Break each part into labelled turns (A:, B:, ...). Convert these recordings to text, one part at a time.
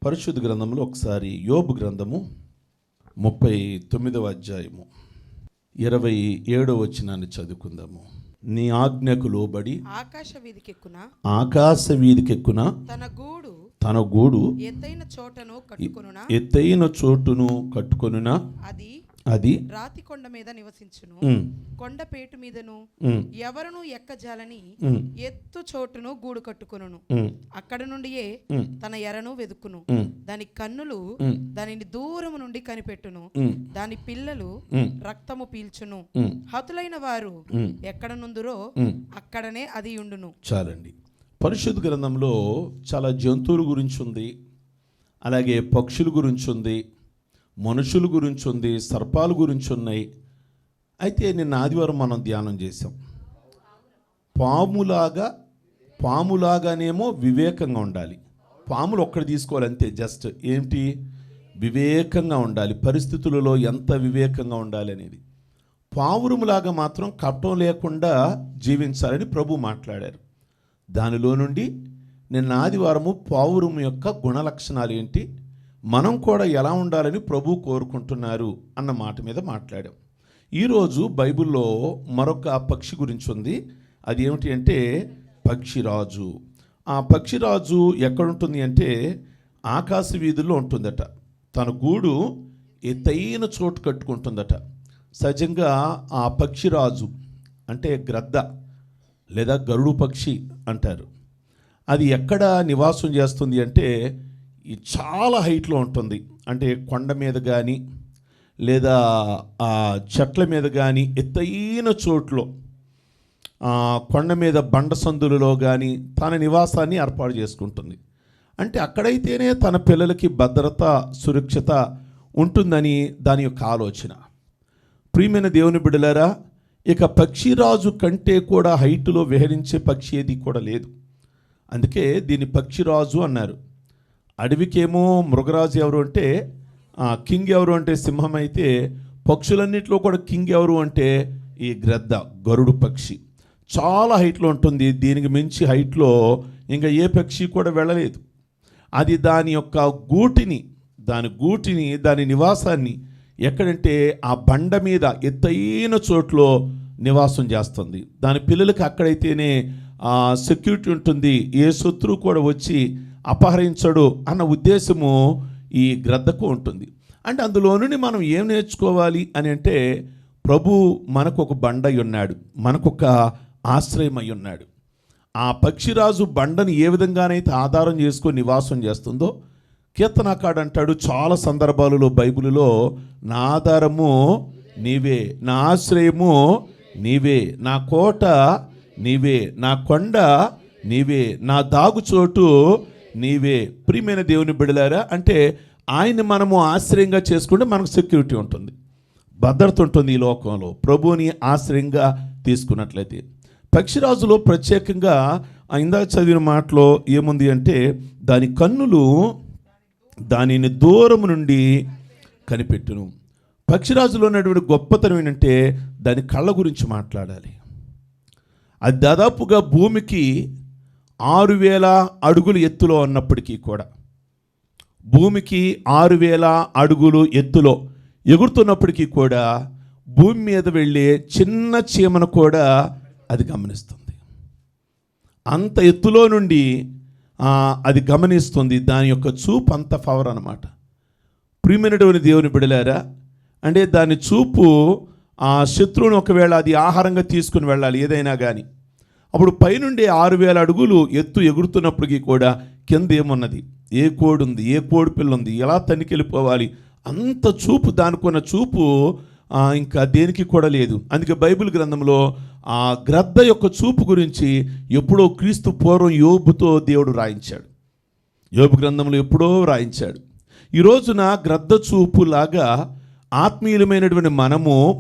A: పరిశుద్ధ గ్రంథంలో ఒకసారి యోబు గ్రంథము 39వ అధ్యాయము 27వ వచనాన్ని చదువుకుందాము. నీ ఆజ్ఞకు లోబడి ఆకాశ వీధికెక్కున తన గూడు ఎత్తైన చోటును కట్టుకొనునా అది
B: రాతి కొండ మీద నివసించును. కొండపేటు మీదను ఎవరును ఎక్కజాలని ఎత్తు చోటును గూడు కట్టుకొనును. అక్కడ నుండియే తన ఎరను వెదుకును. దాని కన్నులు దానిని దూరము నుండి కనిపెట్టును. దాని పిల్లలు రక్తము పీల్చును. హతులైన వారు ఎక్కడ నుందురో అక్కడనే అది ఉండును.
A: చాలండి. పరిశుద్ధ గ్రంథంలో చాలా జంతువుల గురించి ఉంది, అలాగే పక్షుల గురించి ఉంది, మనుషుల గురించి ఉంది, సర్పాల గురించి ఉన్నాయి. అయితే నిన్న ఆదివారం మనం ధ్యానం చేసాం. పాములాగానేమో వివేకంగా ఉండాలి. పాములు ఒక్కటి తీసుకోవాలి అంతే, జస్ట్ ఏంటి, వివేకంగా ఉండాలి. పరిస్థితులలో ఎంత వివేకంగా ఉండాలి అనేది. పావురములాగా మాత్రం కపటం లేకుండా జీవించాలని ప్రభు మాట్లాడారు. దానిలో నుండి నిన్న ఆదివారము పావురము యొక్క గుణలక్షణాలు ఏంటి, మనం కూడా ఎలా ఉండాలని ప్రభు కోరుకుంటున్నారు అన్న మాట మీద మాట్లాడాం. ఈరోజు బైబిల్లో మరొక పక్షి గురించి ఉంది. అది ఏమిటి అంటే పక్షిరాజు. ఆ పక్షిరాజు ఎక్కడుంటుంది అంటే ఆకాశ వీధుల్లో ఉంటుందట. తన గూడు ఎత్తైన చోటు కట్టుకుంటుందట. సహజంగా ఆ పక్షిరాజు అంటే గ్రద్ద లేదా గరుడు పక్షి అంటారు. అది ఎక్కడ నివాసం చేస్తుంది అంటే చాలా హైట్లో ఉంటుంది. అంటే కొండ మీద కానీ లేదా చెట్ల మీద కానీ ఎత్తైన చోట్లో కొండ మీద బండ సందులలో కానీ తన నివాసాన్ని ఏర్పాటు చేసుకుంటుంది. అంటే అక్కడైతేనే తన పిల్లలకి భద్రత, సురక్షిత ఉంటుందని దాని యొక్క ఆలోచన. ప్రియమైన దేవుని బిడ్డలారా, ఇక పక్షిరాజు కంటే కూడా హైట్లో విహరించే పక్షి ఏది కూడా లేదు. అందుకే దీన్ని పక్షిరాజు అన్నారు. అడవికేమో మృగరాజు ఎవరు అంటే కింగ్ ఎవరు అంటే సింహం అయితే, పక్షులన్నింటిలో కూడా కింగ్ ఎవరు అంటే ఈ గ్రద్ద, గరుడు పక్షి. చాలా హైట్లో ఉంటుంది. దీనికి మించి హైట్లో ఇంకా ఏ పక్షి కూడా వెళ్ళలేదు. అది దాని యొక్క గూటిని దాని నివాసాన్ని ఎక్కడంటే ఆ బండ మీద ఎత్తైన చోట్లో నివాసం చేస్తుంది. దాని పిల్లలకి అక్కడైతేనే సెక్యూరిటీ ఉంటుంది, ఏ శత్రువు కూడా వచ్చి అపహరించడు అన్న ఉద్దేశము ఈ గ్రద్దకు ఉంటుంది. అంటే అందులో నుండి మనం ఏం నేర్చుకోవాలి అని అంటే, ప్రభు మనకు ఒక బండ అయి ఉన్నాడు, మనకొక ఆశ్రయం అయి ఉన్నాడు. ఆ పక్షిరాజు బండని ఏ విధంగానైతే ఆధారం చేసుకొని నివాసం చేస్తుందో, కీర్తనకాడు అంటాడు చాలా సందర్భాలలో బైబిలులో, నా ఆధారము నీవే, నా ఆశ్రయము నీవే, నా కోట నీవే, నా కొండ నీవే, నా దాగుచోటు నీవే. ప్రియమైన దేవుని బిడ్డలారా, అంటే ఆయన్ని మనము ఆశ్రయంగా చేసుకుంటే మనకు సెక్యూరిటీ ఉంటుంది, భద్రత ఉంటుంది ఈ లోకంలో, ప్రభువుని ఆశ్రయంగా తీసుకున్నట్లయితే. పక్షిరాజులో ప్రత్యేకంగా ఇందాక చదివిన మాటలో ఏముంది అంటే, దాని కన్నులు దానిని దూరం నుండి కనిపెట్టును. పక్షిరాజులో ఉన్నటువంటి గొప్పతనం ఏంటంటే దాని కళ్ళ గురించి మాట్లాడాలి. అది దాదాపుగా భూమికి 6000 అడుగులు ఎత్తులో ఉన్నప్పటికీ కూడా, భూమికి 6000 అడుగులు ఎత్తులో ఎగురుతున్నప్పటికీ కూడా, భూమి మీద వెళ్ళే చిన్న చీమను కూడా అది గమనిస్తుంది. అంత ఎత్తులో నుండి అది గమనిస్తుంది. దాని యొక్క చూపు అంత పవర్ అన్నమాట. ప్రియమైనటువంటి దేవుని బిడలారా, అంటే దాని చూపు ఆ శత్రువుని ఒకవేళ అది ఆహారంగా తీసుకుని వెళ్ళాలి ఏదైనా కానీ, అప్పుడు పైనుండి 6000 అడుగులు ఎత్తు ఎగురుతున్నప్పటికీ కూడా కింద ఏమున్నది, ఏ కోడి ఉంది, ఏ కోడి పిల్ల ఉంది, ఎలా తనికెళ్ళిపోవాలి, అంత చూపు, దానికున్న చూపు ఇంకా దేనికి కూడా లేదు. అందుకే బైబిల్ గ్రంథంలో ఆ గ్రద్ద యొక్క చూపు గురించి ఎప్పుడో క్రీస్తు పూర్వం యోబుతో దేవుడు రాయించాడు. యోబు గ్రంథంలో ఎప్పుడో రాయించాడు. ఈ రోజున గ్రద్ద చూపులాగా ఆత్మీయులమైనటువంటి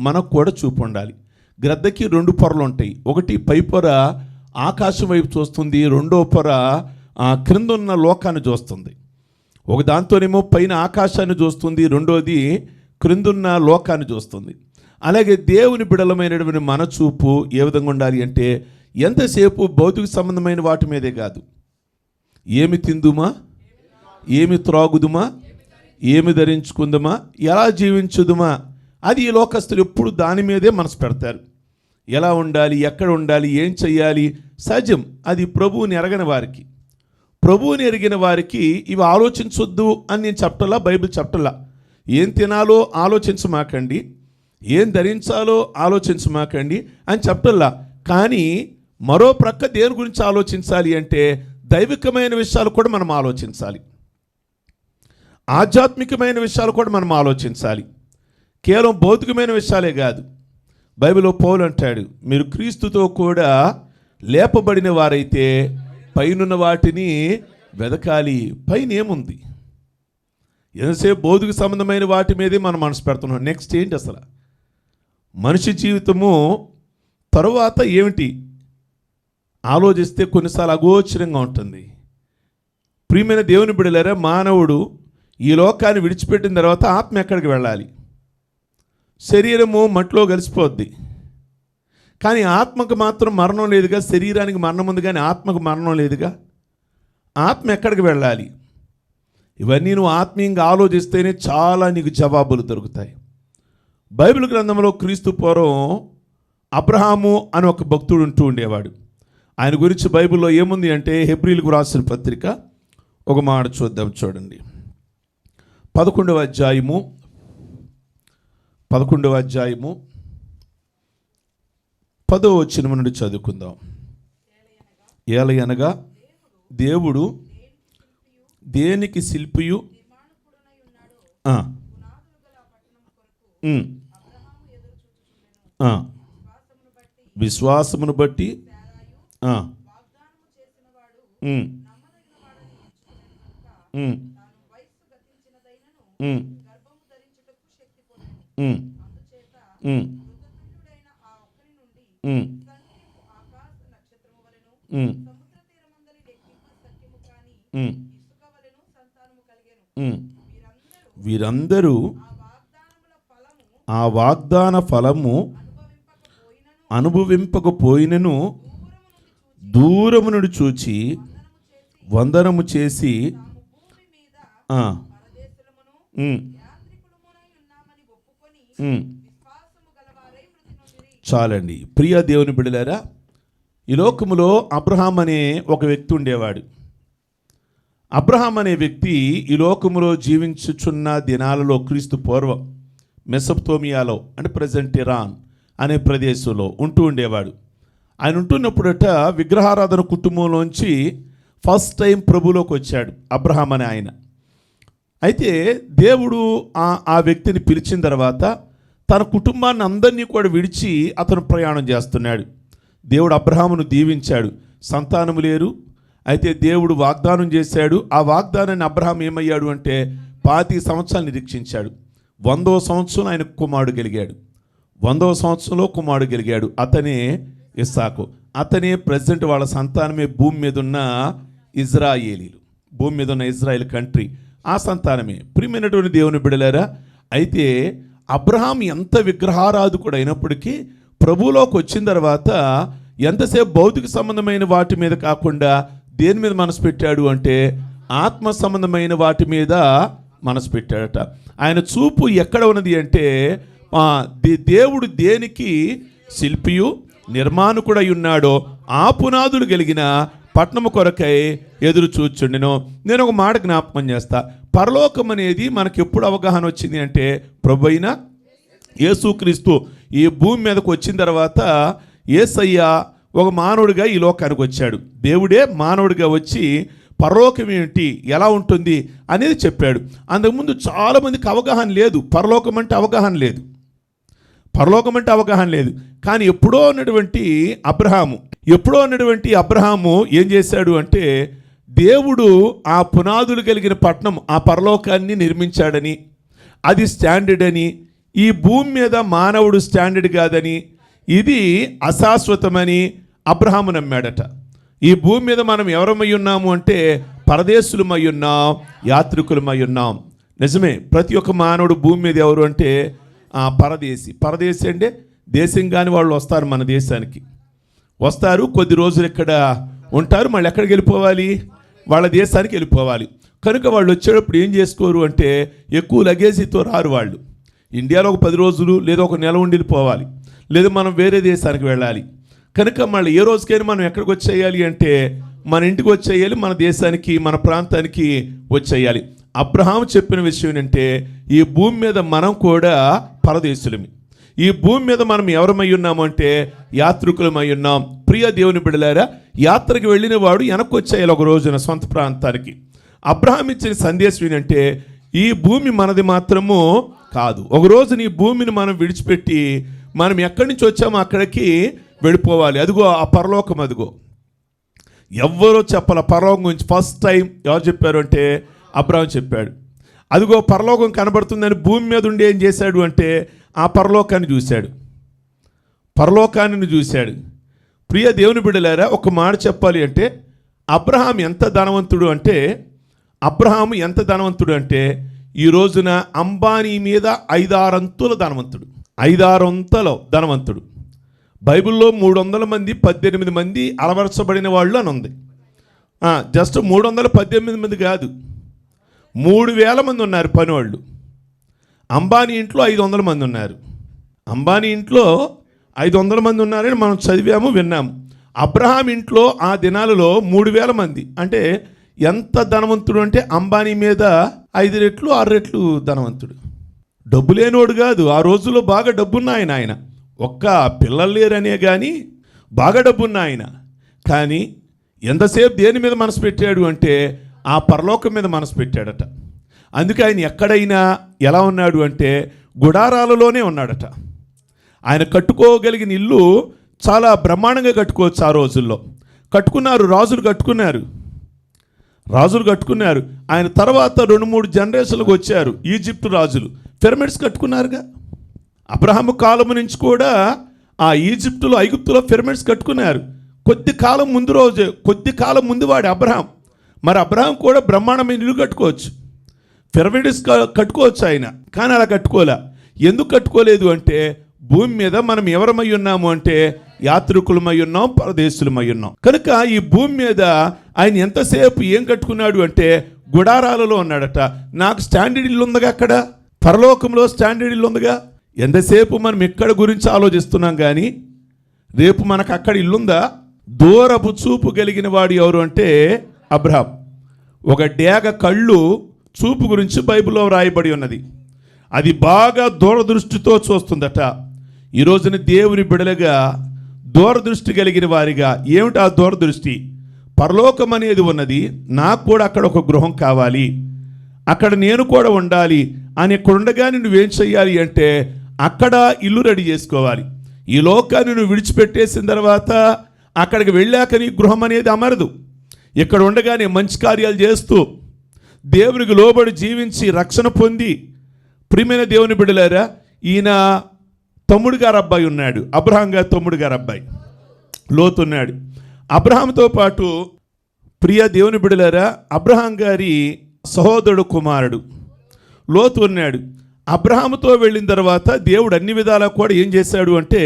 A: మనకు కూడా చూపు ఉండాలి. గ్రద్దకి 2 పొరలు ఉంటాయి. ఒకటి పై పొర ఆకాశం వైపు చూస్తుంది, రెండో పొర క్రింద ఉన్న లోకాన్ని చూస్తుంది. ఒక దాంతోనేమో పైన ఆకాశాన్ని చూస్తుంది, రెండోది క్రిందున్న లోకాన్ని చూస్తుంది. అలాగే దేవుని బిడలమైనటువంటి మన చూపు ఏ విధంగా ఉండాలి అంటే, ఎంతసేపు భౌతిక సంబంధమైన వాటి మీదే కాదు, ఏమి తిందుమా ఏమి త్రాగుదుమా, ఏమి ధరించుకుందుమా, ఎలా జీవించుదుమా, అది ఈ లోకస్తులు ఎప్పుడు దాని మీదే మనసు పెడతారు. ఎలా ఉండాలి, ఎక్కడ ఉండాలి, ఏం చెయ్యాలి, సహజం. అది ప్రభువుని ఎరగని వారికి. ప్రభువుని ఎరిగిన వారికి ఇవి ఆలోచించొద్దు అని నేను చెప్పటలా, బైబిల్ చెప్పటలా. ఏం తినాలో ఆలోచించమాకండి, ఏం ధరించాలో ఆలోచించమాకండి అని చెప్పటల్లా. కానీ మరో ప్రక్క దేని గురించి ఆలోచించాలి అంటే దైవికమైన విషయాలు కూడా మనం ఆలోచించాలి, ఆధ్యాత్మికమైన విషయాలు కూడా మనం ఆలోచించాలి. కేవలం భౌతికమైన విషయాలే కాదు. బైబిల్లో పౌలు అంటాడు, మీరు క్రీస్తుతో కూడా లేపబడిన వారైతే పైనున్న వాటిని వెదకాలి. పైన ఏముంది? ఎంతసేపు భౌతిక సంబంధమైన వాటి మీదే మనం మనసు పెడుతున్నాం. నెక్స్ట్ ఏంటి అసలు? మనిషి జీవితము తరువాత ఏమిటి ఆలోచిస్తే కొన్నిసార్లు అగోచరంగా ఉంటుంది. ప్రియమైన దేవుని బిడ్డలారా, మానవుడు ఈ లోకాన్ని విడిచిపెట్టిన తర్వాత ఆత్మ ఎక్కడికి వెళ్ళాలి? శరీరము మట్టిలో కలిసిపోద్ది, కానీ ఆత్మకు మాత్రం మరణం లేదుగా. శరీరానికి మరణం ఉంది కానీ ఆత్మకు మరణం లేదుగా. ఆత్మ ఎక్కడికి వెళ్ళాలి? ఇవన్నీ నువ్వు ఆత్మీయంగా ఆలోచిస్తేనే చాలా నీకు జవాబులు దొరుకుతాయి. బైబిల్ గ్రంథంలో క్రీస్తు పూర్వం అబ్రహాము అని ఒక భక్తుడు ఉంటూ ఉండేవాడు. ఆయన గురించి బైబిల్లో ఏముంది అంటే, హెబ్రీలకు రాసిన పత్రిక ఒక మాట చూద్దాం, చూడండి. 11వ అధ్యాయము 10వ వచనం నుండి చదువుకుందాం. ఏలయనగా దేవుడు దేనికి శిల్పియు, విశ్వాసమును బట్టి వీరందరూ ఆ వాగ్దాన ఫలము అనుభవింపకపోయినను దూరము నుండి చూచి వందనము చేసి చాలండి. ప్రియ దేవుని బిడ్డలారా, ఈ లోకములో అబ్రహాం అనే ఒక వ్యక్తి ఉండేవాడు. అబ్రహాం అనే వ్యక్తి ఈ లోకములో జీవించుచున్న దినాలలో క్రీస్తు పూర్వం మెసొపొతేమియాలో అంటే ప్రజెంట్ ఇరాన్ అనే ప్రదేశంలో ఉంటూ ఉండేవాడు. ఆయన ఉంటున్నప్పుడట విగ్రహారాధన కుటుంబంలోంచి ఫస్ట్ టైం ప్రభులోకి వచ్చాడు అబ్రహాం అనే ఆయన. అయితే దేవుడు ఆ వ్యక్తిని పిలిచిన తర్వాత తన కుటుంబాన్ని అందరినీ కూడా విడిచి అతను ప్రయాణం చేస్తున్నాడు. దేవుడు అబ్రహామును దీవించాడు, సంతానము లేరు. అయితే దేవుడు వాగ్దానం చేశాడు. ఆ వాగ్దానాన్ని అబ్రహాం ఏమయ్యాడు అంటే 25 సంవత్సరాలు నిరీక్షించాడు. 100వ సంవత్సరం ఆయన కుమారుడు గెలిగాడు. 100వ సంవత్సరంలో కుమారుడు గెలిగాడు. అతనే ఇస్సాకు. అతనే ప్రెసిడెంట్, వాళ్ళ సంతానమే భూమి మీద ఉన్న ఇజ్రాయేలీలు, భూమి మీద ఉన్న ఇజ్రాయేల్ కంట్రీ, ఆ సంతానమే. ప్రియమైనటువంటి దేవుని బిడ్డలారా, అయితే అబ్రహాం ఎంత విగ్రహారాధకుడు అయినప్పటికీ ప్రభువులోకి వచ్చిన తర్వాత ఎంతసేపు భౌతిక సంబంధమైన వాటి మీద కాకుండా దేని మీద మనసు పెట్టాడు అంటే ఆత్మ సంబంధమైన వాటి మీద మనసు పెట్టాడట. ఆయన చూపు ఎక్కడ ఉన్నది అంటే దేవుడు దేనికి శిల్పియు నిర్మాణకుడై ఉన్నాడో ఆ పునాదులు కలిగిన పట్టణము కొరకై ఎదురు చూచుండెను. నేను ఒక మాట జ్ఞాపకం చేస్తా. పరలోకం అనేది మనకి ఎప్పుడు అవగాహన వచ్చింది అంటే ప్రభువైన యేసుక్రీస్తు ఈ భూమి మీదకు వచ్చిన తర్వాత యేసయ్య ఒక మానవుడిగా ఈ లోకానికి వచ్చాడు. దేవుడే మానవుడిగా వచ్చి పరలోకం ఏంటి, ఎలా ఉంటుంది అనేది చెప్పాడు. అంతకుముందు చాలామందికి అవగాహన లేదు, పరలోకం అంటే అవగాహన లేదు, పరలోకం అంటే అవగాహన లేదు. కానీ ఎప్పుడో ఉన్నటువంటి అబ్రహాము ఏం చేశాడు అంటే దేవుడు ఆ పునాదులు కలిగిన పట్టణం, ఆ పరలోకాన్ని నిర్మించాడని, అది స్టాండర్డ్ అని, ఈ భూమి మీద మానవుడు స్టాండర్డ్ కాదని, ఇది అశాశ్వతమని అబ్రహాము నమ్మాడట. ఈ భూమి మీద మనం ఎవరమై ఉన్నాము అంటే పరదేశులమై ఉన్నాం, యాత్రికులమై ఉన్నాం. నిజమే, ప్రతి ఒక్క మానవుడు భూమి మీద ఎవరు అంటే పరదేశి అంటే దేశం కాని వాళ్ళు వస్తారు, మన దేశానికి వస్తారు, కొద్ది రోజులు ఇక్కడ ఉంటారు, మళ్ళీ ఎక్కడికి వెళ్ళిపోవాలి, వాళ్ళ దేశానికి వెళ్ళిపోవాలి. కనుక వాళ్ళు వచ్చేటప్పుడు ఏం చేసుకోరు అంటే ఎక్కువ లగేజీతో రారు వాళ్ళు. ఇండియాలో ఒక 10 రోజులు లేదా ఒక నెల ఉండి పోవాలి, లేదా మనం వేరే దేశానికి వెళ్ళాలి. కనుక మళ్ళీ ఏ రోజుకైనా మనం ఎక్కడికి వచ్చేయాలి అంటే మన ఇంటికి వచ్చేయాలి, మన దేశానికి మన ప్రాంతానికి వచ్చేయాలి. అబ్రహాం చెప్పిన విషయం ఏంటంటే ఈ భూమి మీద మనం కూడా పరదేశులమి. ఈ భూమి మీద మనం ఎవరమై ఉన్నాము అంటే యాత్రికులమై ఉన్నాం. ప్రియ దేవుని బిడ్డలారా, యాత్రకు వెళ్ళిన వాడు వెనక్కి వచ్చేయాలి ఒక రోజున సొంత ప్రాంతానికి. అబ్రహాం ఇచ్చిన సందేశం ఏంటంటే ఈ భూమి మనది మాత్రము కాదు. ఒక రోజున ఈ భూమిని మనం విడిచిపెట్టి మనం ఎక్కడి నుంచి వచ్చామో అక్కడికి వెళ్ళిపోవాలి. అదిగో ఆ పరలోకం, అదిగో ఎవ్వరూ చెప్పాల పరలోకం గురించి. ఫస్ట్ టైం ఎవరు చెప్పారు అంటే అబ్రహాం చెప్పాడు. అదిగో పరలోకం కనబడుతుందని భూమి మీద ఉండి ఏం చేశాడు అంటే ఆ పరలోకాన్ని చూశాడు, పరలోకాన్ని చూశాడు. ప్రియ దేవుని బిడ్డలారా, ఒక మాట చెప్పాలి అంటే అబ్రహాం ఎంత ధనవంతుడు అంటే ఈ రోజున అంబానీ మీద 5-6 అంతుల ధనవంతుడు, 5-6 అంతల ధనవంతుడు. బైబిల్లో 300 మంది 18 మంది అలవరచబడిన వాళ్ళు అని ఉంది. జస్ట్ 318 మంది కాదు, 3000 మంది ఉన్నారు పనివాళ్ళు. అంబానీ ఇంట్లో 500 మంది ఉన్నారు. అంబానీ ఇంట్లో 500 మంది ఉన్నారని మనం చదివాము, విన్నాము. అబ్రహాం ఇంట్లో ఆ దినాలలో 3000 మంది. అంటే ఎంత ధనవంతుడు అంటే అంబానీ మీద 5 రెట్లు 6 రెట్లు ధనవంతుడు. డబ్బు లేనివాడు కాదు, ఆ రోజుల్లో బాగా డబ్బున్న ఆయన. ఒక్క పిల్లలు లేరనే కానీ బాగా డబ్బున్న ఆయన. కానీ ఎంతసేపు దేని మీద మనసు పెట్టాడు అంటే ఆ పరలోకం మీద మనసు పెట్టాడట. అందుకే ఆయన ఎక్కడైనా ఎలా ఉన్నాడు అంటే గుడారాలలోనే ఉన్నాడట. ఆయన కట్టుకోగలిగిన ఇల్లు చాలా బ్రహ్మాండంగా కట్టుకోవచ్చు. ఆ రోజుల్లో కట్టుకున్నారు, రాజులు కట్టుకున్నారు. ఆయన తర్వాత 2-3 జనరేషన్లకు వచ్చారు ఈజిప్టు రాజులు, పిరమిడ్స్ కట్టుకున్నారుగా. అబ్రహాము కాలం నుంచి కూడా ఆ ఈజిప్టులో ఐగుప్తులో పిరమిడ్స్ కట్టుకున్నారు. కొద్ది కాలం ముందు వాడు అబ్రహాం. మరి అబ్రహాం కూడా బ్రహ్మాండమైన ఇల్లు కట్టుకోవచ్చు, పిరమిడ్స్ కట్టుకోవచ్చు ఆయన. కానీ అలా కట్టుకోలే. ఎందుకు కట్టుకోలేదు అంటే భూమి మీద మనం ఎవరమై ఉన్నాము అంటే యాత్రికులమై ఉన్నాం, పరదేశులమై ఉన్నాం. కనుక ఈ భూమి మీద ఆయన ఎంతసేపు ఏం కట్టుకున్నాడు అంటే గుడారాలలో ఉన్నాడట. నాకు స్టాండర్డ్ ఇల్లు ఉందిగా, అక్కడ పరలోకంలో స్టాండర్డ్ ఇల్లు ఉందిగా. ఎంతసేపు మనం ఇక్కడ గురించి ఆలోచిస్తున్నాం కానీ రేపు మనకు అక్కడ ఇల్లుందా? దూరపు చూపు కలిగిన వాడు ఎవరు అంటే అబ్రహాం. ఒక డేగ కళ్ళు చూపు గురించి బైబిల్లో రాయబడి ఉన్నది. అది బాగా దూరదృష్టితో చూస్తుందట. ఈ రోజున దేవుని బిడలుగా దూరదృష్టి కలిగిన వారిగా ఏమిటి ఆ దూరదృష్టి? పరలోకం అనేది ఉన్నది, నాకు కూడా అక్కడ ఒక గృహం కావాలి, అక్కడ నేను కూడా ఉండాలి అని. ఇక్కడ ఉండగానే నువ్వేం చెయ్యాలి అంటే అక్కడ ఇల్లు రెడీ చేసుకోవాలి. ఈ లోకాన్ని నువ్వు విడిచిపెట్టేసిన తర్వాత అక్కడికి వెళ్ళాక నీ గృహం అనేది అమరదు. ఇక్కడ ఉండగానే మంచి కార్యాలు చేస్తూ దేవునికి లోబడి జీవించి రక్షణ పొంది, ప్రియమైన దేవుని బిడ్డలారా, ఈయన తమ్ముడు గారు అబ్బాయి ఉన్నాడు, అబ్రహాం గారు తమ్ముడు గారు అబ్బాయి లోతు ఉన్నాడు. అబ్రహాంతో పాటు ప్రియ దేవుని బిడ్డలారా అబ్రహాం గారి సహోదరుడు కుమారుడు లోతు ఉన్నాడు. అబ్రహాముతో వెళ్ళిన తర్వాత దేవుడు అన్ని విధాలా కూడా ఏం చేశాడు అంటే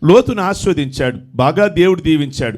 A: లోతును ఆస్వాదించాడు, బాగా దేవుడు దీవించాడు.